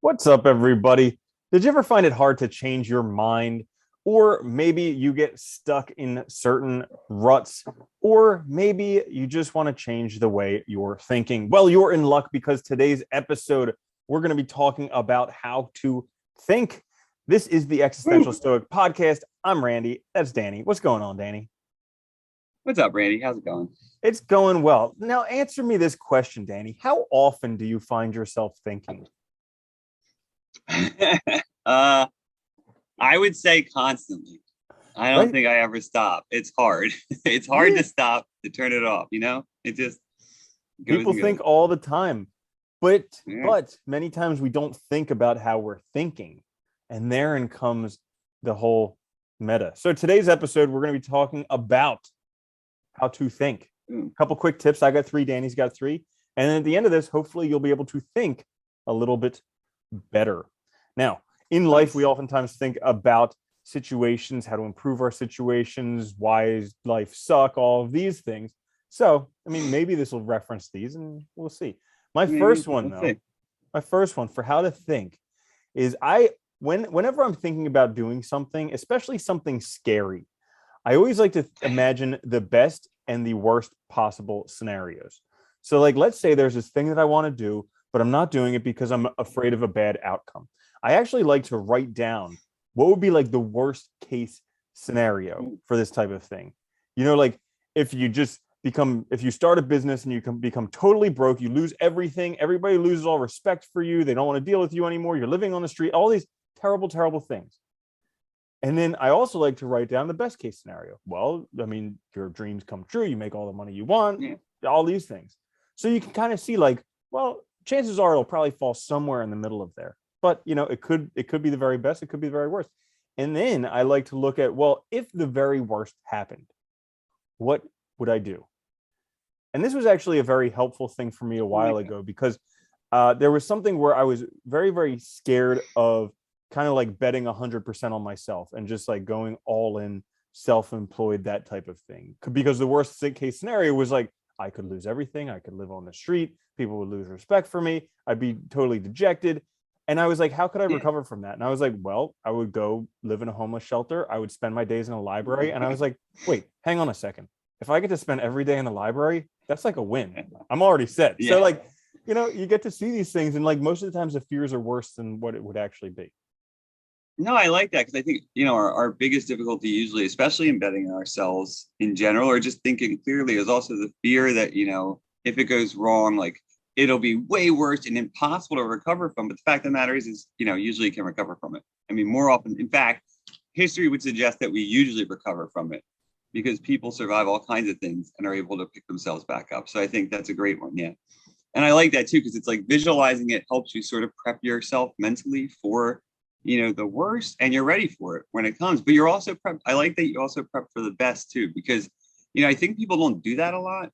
What's up, everybody? Did you ever find it hard to change your mind? Or maybe you get stuck in certain ruts, or maybe you just want to change the way you're thinking. Well, you're in luck because today's episode, we're going to be talking about how to think. This is the Existential Stoic podcast. I'm Randy. That's Danny. What's going on, Danny? What's up, Randy? How's it going? It's going well. Now, answer me this question, Danny. How often do you find yourself thinking? I would say constantly. I don't think I ever stop. It's hard. It's hard to stop, to turn it off, It just goes. People think all the time, but many times we don't think about how we're thinking. And therein comes the whole meta. So today's episode, we're going to be talking about how to think. A couple quick tips. I got 3, Danny's got 3. And then at the end of this, hopefully you'll be able to think a little bit better. Now, in life, we oftentimes think about situations, how to improve our situations, why does life suck, all of these things. So, maybe this will reference these and we'll see. My first one for how to think is whenever I'm thinking about doing something, especially something scary, I always like to imagine the best and the worst possible scenarios. So let's say there's this thing that I want to do, but I'm not doing it because I'm afraid of a bad outcome. I actually like to write down what would be the worst case scenario for this type of thing. If you start a business and you become totally broke, you lose everything, everybody loses all respect for you, they don't want to deal with you anymore, you're living on the street, all these terrible, terrible things. And then I also like to write down the best case scenario. Well, your dreams come true, you make all the money you want, all these things. So you can kind of see chances are it'll probably fall somewhere in the middle of there. But, it could be the very best. It could be the very worst. And then I like to look at, if the very worst happened, what would I do? And this was actually a very helpful thing for me a while ago, because there was something where I was very, very scared of kind of betting 100% on myself and just going all in, self-employed, that type of thing. Because the worst case scenario was I could lose everything. I could live on the street. People would lose respect for me. I'd be totally dejected. And I was how could I recover from that? And I was I would go live in a homeless shelter. I would spend my days in a library. And I was wait, hang on a second. If I get to spend every day in the library, that's a win. I'm already set. Yeah. So you get to see these things. And most of the times the fears are worse than what it would actually be. No, I like that, because I think, our biggest difficulty usually, especially in betting on ourselves in general, or just thinking clearly, is also the fear that, if it goes wrong, it'll be way worse and impossible to recover from. But the fact of the matter is, usually you can recover from it. More often, in fact, history would suggest that we usually recover from it, because people survive all kinds of things and are able to pick themselves back up. So I think that's a great one. Yeah. And I like that too, because it's visualizing it helps you sort of prep yourself mentally for, the worst, and you're ready for it when it comes. But you're also prepped. I like that you also prep for the best too, because, I think people don't do that a lot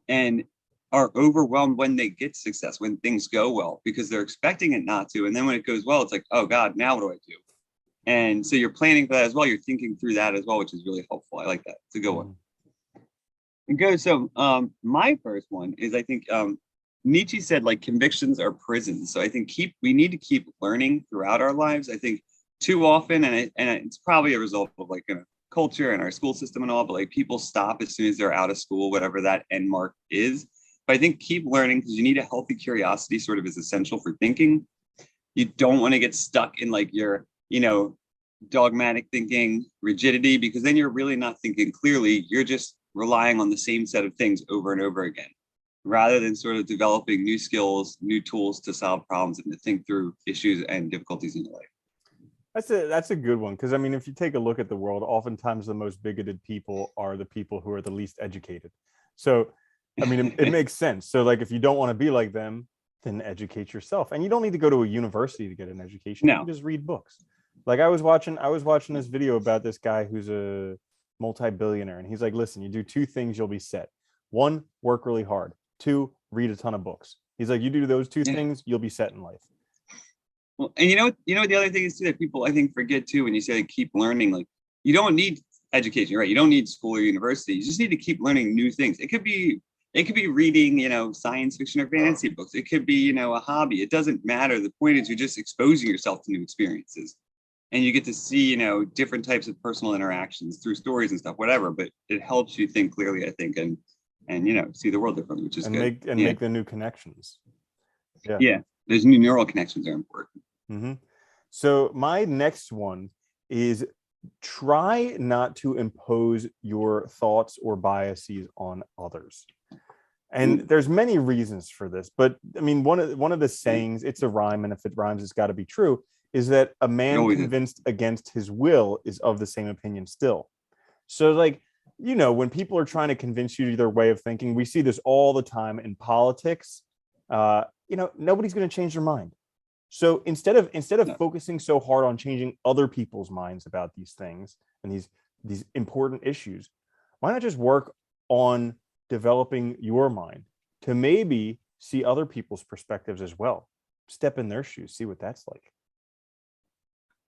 and are overwhelmed when they get success, when things go well, because they're expecting it not to. And then when it goes well, it's oh God, now what do I do? And so you're planning for that as well. You're thinking through that as well, which is really helpful. I like that. It's a good one. And so my first one is, I think Nietzsche said convictions are prisons. So I think we need to keep learning throughout our lives. I think too often, and it's probably a result of culture and our school system and all, but people stop as soon as they're out of school, whatever that end mark is. But I think keep learning, because you need a healthy curiosity sort of is essential for thinking. You don't want to get stuck in your, dogmatic thinking, rigidity, because then you're really not thinking clearly. You're just relying on the same set of things over and over again, rather than sort of developing new skills, new tools to solve problems and to think through issues and difficulties in your life. That's a good one, because if you take a look at the world, oftentimes the most bigoted people are the people who are the least educated. So it makes sense. So if you don't want to be like them, then educate yourself. And you don't need to go to a university to get an education. No. You can just read books. I was watching this video about this guy who's a multi-billionaire, and he's listen, you do 2 things, you'll be set. 1, work really hard. 2, read a ton of books. He's you do those 2 things, you'll be set in life. Well, and the other thing is too, that people I think forget too, when you say keep learning, you don't need education, right? You don't need school or university. You just need to keep learning new things. It could be It could be reading, science fiction or fantasy books. It could be, a hobby. It doesn't matter. The point is you're just exposing yourself to new experiences. And you get to see, different types of personal interactions through stories and stuff, whatever. But it helps you think clearly, I think, and see the world differently, which is good. Make the new connections. Yeah. Those new neural connections are important. Mm-hmm. So my next one is try not to impose your thoughts or biases on others. And there's many reasons for this, but I mean, one of the sayings, it's a rhyme, and if it rhymes, it's got to be true, is that a man convinced against his will is of the same opinion still. So like, when people are trying to convince you to their way of thinking, we see this all the time in politics. Nobody's going to change their mind. So instead of focusing so hard on changing other people's minds about these things and these important issues, why not just work on developing your mind to maybe see other people's perspectives as well? Step in their shoes, see what that's like.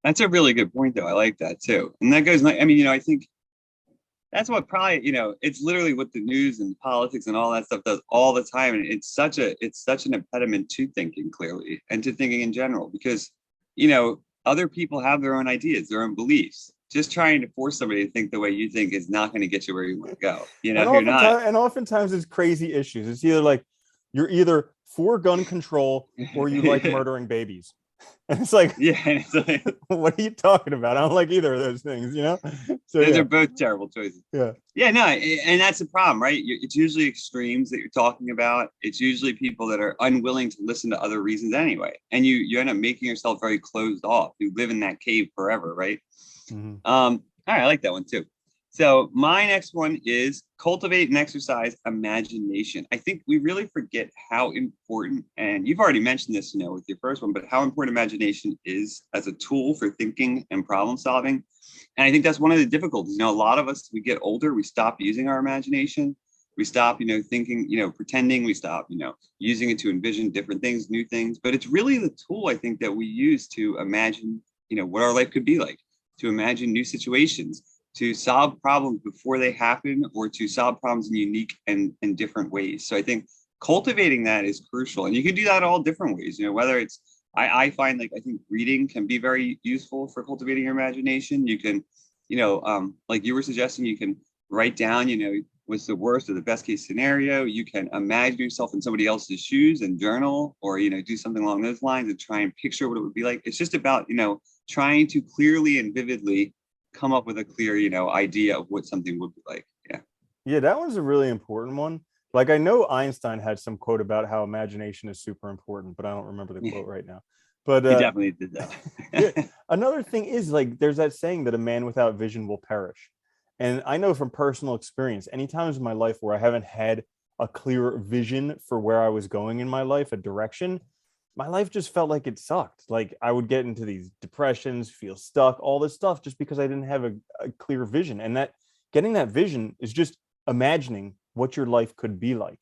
That's a really good point, though. I like that too. And that goes, I think that's what probably, it's literally what the news and politics and all that stuff does all the time. And it's such an impediment to thinking clearly and to thinking in general, because, other people have their own ideas, their own beliefs. Just trying to force somebody to think the way you think is not going to get you where you want to go. And oftentimes it's crazy issues. It's either like you're either for gun control or you like murdering babies. And it's like, what are you talking about? I don't like either of those things, So those are both terrible choices. No, and that's the problem, right? It's usually extremes that you're talking about. It's usually people that are unwilling to listen to other reasons anyway, and you end up making yourself very closed off. You live in that cave forever, right? Mm-hmm. All right, I like that one too. So my next one is cultivate and exercise imagination. I think we really forget how important, and you've already mentioned this, with your first one, but how important imagination is as a tool for thinking and problem solving. And I think that's one of the difficulties. A lot of us, we get older, we stop using our imagination. We stop, thinking, pretending. We stop, using it to envision different things, new things. But it's really the tool, I think, that we use to imagine, what our life could be like, to imagine new situations, to solve problems before they happen, or to solve problems in unique and different ways. So I think cultivating that is crucial. And you can do that all different ways, whether it's, I find I think reading can be very useful for cultivating your imagination. You can, like you were suggesting, you can write down, what's the worst or the best case scenario. You can imagine yourself in somebody else's shoes and journal, or, do something along those lines and try and picture what it would be like. It's just about, trying to clearly and vividly come up with a clear, idea of what something would be like. Yeah, that one's a really important one. Like, I know Einstein had some quote about how imagination is super important, but I don't remember the quote right now. But he definitely did that. Another thing is, like, there's that saying that a man without vision will perish. And I know from personal experience, any times in my life where I haven't had a clear vision for where I was going in my life, a direction, my life just felt like it sucked. Like, I would get into these depressions, feel stuck, all this stuff, just because I didn't have a clear vision. And that getting that vision is just imagining what your life could be like.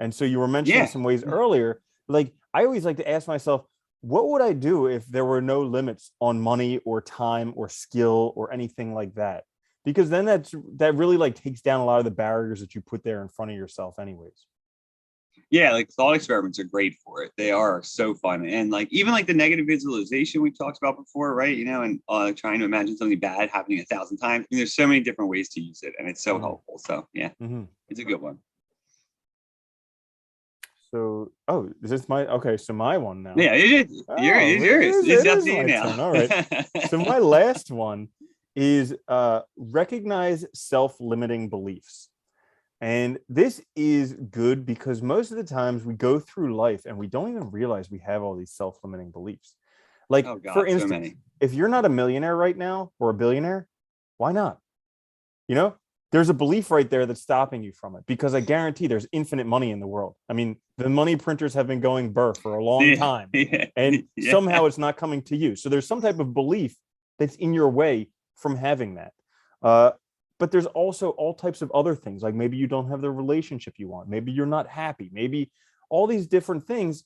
And so you were mentioning some ways earlier, like, I always like to ask myself, what would I do if there were no limits on money or time or skill or anything like that? Because then that really takes down a lot of the barriers that you put there in front of yourself anyways. Yeah, thought experiments are great for it. They are so fun. And even the negative visualization we talked about before, right? And trying to imagine something bad happening 1,000 times. There's so many different ways to use it, and it's so helpful. So it's a good one. So, is this so my one now? Yeah, it's yours. It's up to you now. Turn. All right. So my last one is recognize self-limiting beliefs. And this is good because most of the times we go through life and we don't even realize we have all these self-limiting beliefs. For instance, if you're not a millionaire right now or a billionaire, why not? There's a belief right there that's stopping you from it, because I guarantee there's infinite money in the world. I mean, the money printers have been going burr for a long time, and somehow it's not coming to you. So there's some type of belief that's in your way from having that. But there's also all types of other things, like maybe you don't have the relationship you want. Maybe you're not happy. Maybe all these different things.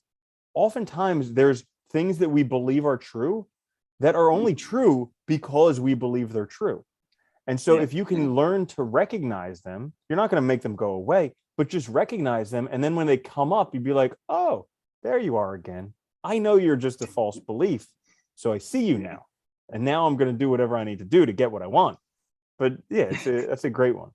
Oftentimes there's things that we believe are true that are only true because we believe they're true. And so if you can learn to recognize them, you're not going to make them go away, but just recognize them. And then when they come up, you'd be like, oh, there you are again. I know you're just a false belief. So I see you now. And now I'm going to do whatever I need to do to get what I want. But yeah, that's a great one.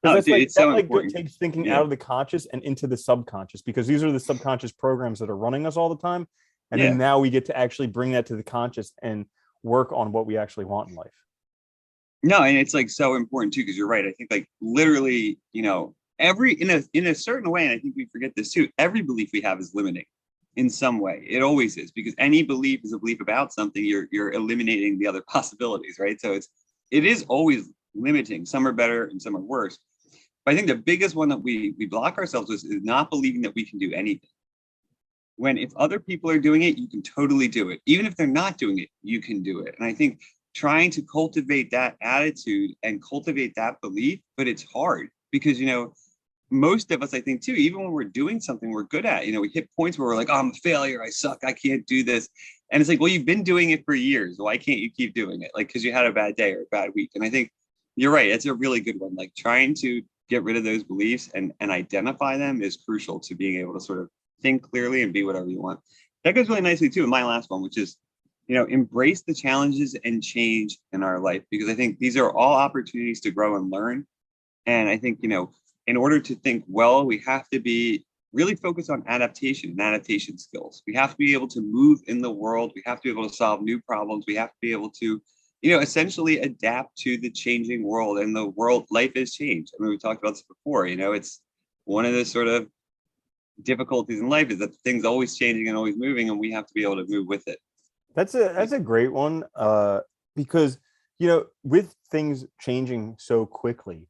Oh, That's dude, like, it's so that important. takes thinking Yeah. out of the conscious and into the subconscious, because these are the subconscious programs that are running us all the time. And then now we get to actually bring that to the conscious and work on what we actually want in life. No, and it's like so important too, because you're right. I think like literally, you know, every in a certain way, and I think we forget this too, every belief we have is limiting in some way. It always is, because any belief is a belief about something. You're eliminating the other possibilities, right? So it is always limiting. Some are better and some are worse. But I think the biggest one that we block ourselves with is not believing that we can do anything. When if other people are doing it, you can totally do it. Even if they're not doing it, you can do it. And I think trying to cultivate that attitude and cultivate that belief, but it's hard because, you know, most of us, I think too, even when we're doing something we're good at, you know, we hit points where we're like, oh, I'm a failure. I suck. I can't do this. And it's like, well, you've been doing it for years. Why can't you keep doing it? Like, because you had a bad day or a bad week. And I think you're right. It's a really good one. Like trying to get rid of those beliefs and identify them is crucial to being able to sort of think clearly and be whatever you want. That goes really nicely too in my last one, which is, you know, embrace the challenges and change in our life, because I think these are all opportunities to grow and learn. And I think, you know, in order to think well, we have to be really focused on adaptation and adaptation skills. We have to be able to move in the world. We have to be able to solve new problems. We have to be able to, you know, essentially adapt to the changing world, and the world, life has changed. I mean, we talked about this before, you know, it's one of the sort of difficulties in life is that things always changing and always moving, and we have to be able to move with it. That's a great one, because, you know, with things changing so quickly,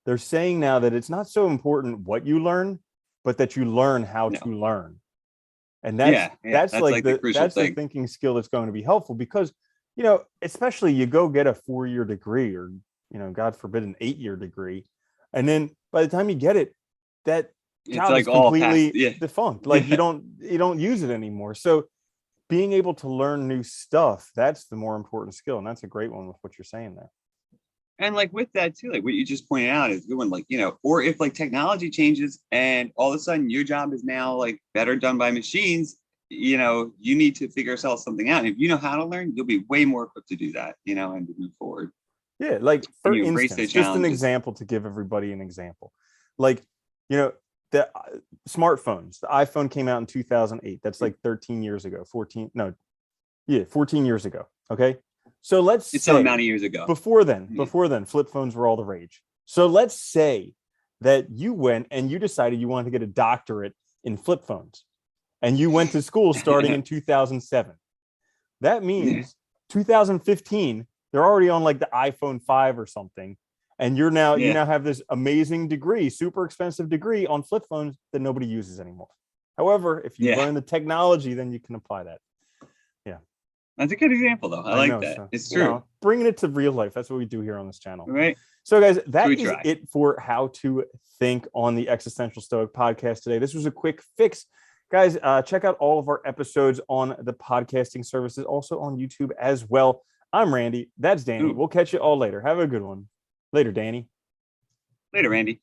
they're saying now that it's not so important what you learn, but that you learn how to learn. And that's like the crucial thing. The thinking skill that's going to be helpful, because, you know, especially you go get a 4-year degree, or, you know, God forbid, an 8-year degree. And then by the time you get it, that job like is completely defunct. Like you don't use it anymore. So being able to learn new stuff, that's the more important skill. And that's a great one with what you're saying there. And like with that too, like what you just pointed out is a good one. Like, you know, or if like technology changes and all of a sudden your job is now like better done by machines, you know, you need to figure yourself something out. And if you know how to learn, you'll be way more equipped to do that, you know, and to move forward. Yeah. Like for instance, just an example to give everybody an example. Like, you know, the smartphones, the iPhone came out in 2008. That's like 13 years ago, 14 years ago. Okay. So let's say some amount of years ago. Before then, flip phones were all the rage. So let's say that you went and you decided you wanted to get a doctorate in flip phones, and you went to school starting in 2007. That means 2015, they're already on like the iPhone 5 or something. And you now have this amazing degree, super expensive degree on flip phones that nobody uses anymore. However, if you learn the technology, then you can apply that. Yeah. That's a good example, though. I like that. So, it's true. You know, bringing it to real life. That's what we do here on this channel. Right. So, guys, that is it for How to Think on the Existential Stoic podcast today. This was a quick fix. Guys, check out all of our episodes on the podcasting services, also on YouTube as well. I'm Randy. That's Danny. We'll catch you all later. Have a good one. Later, Danny. Later, Randy.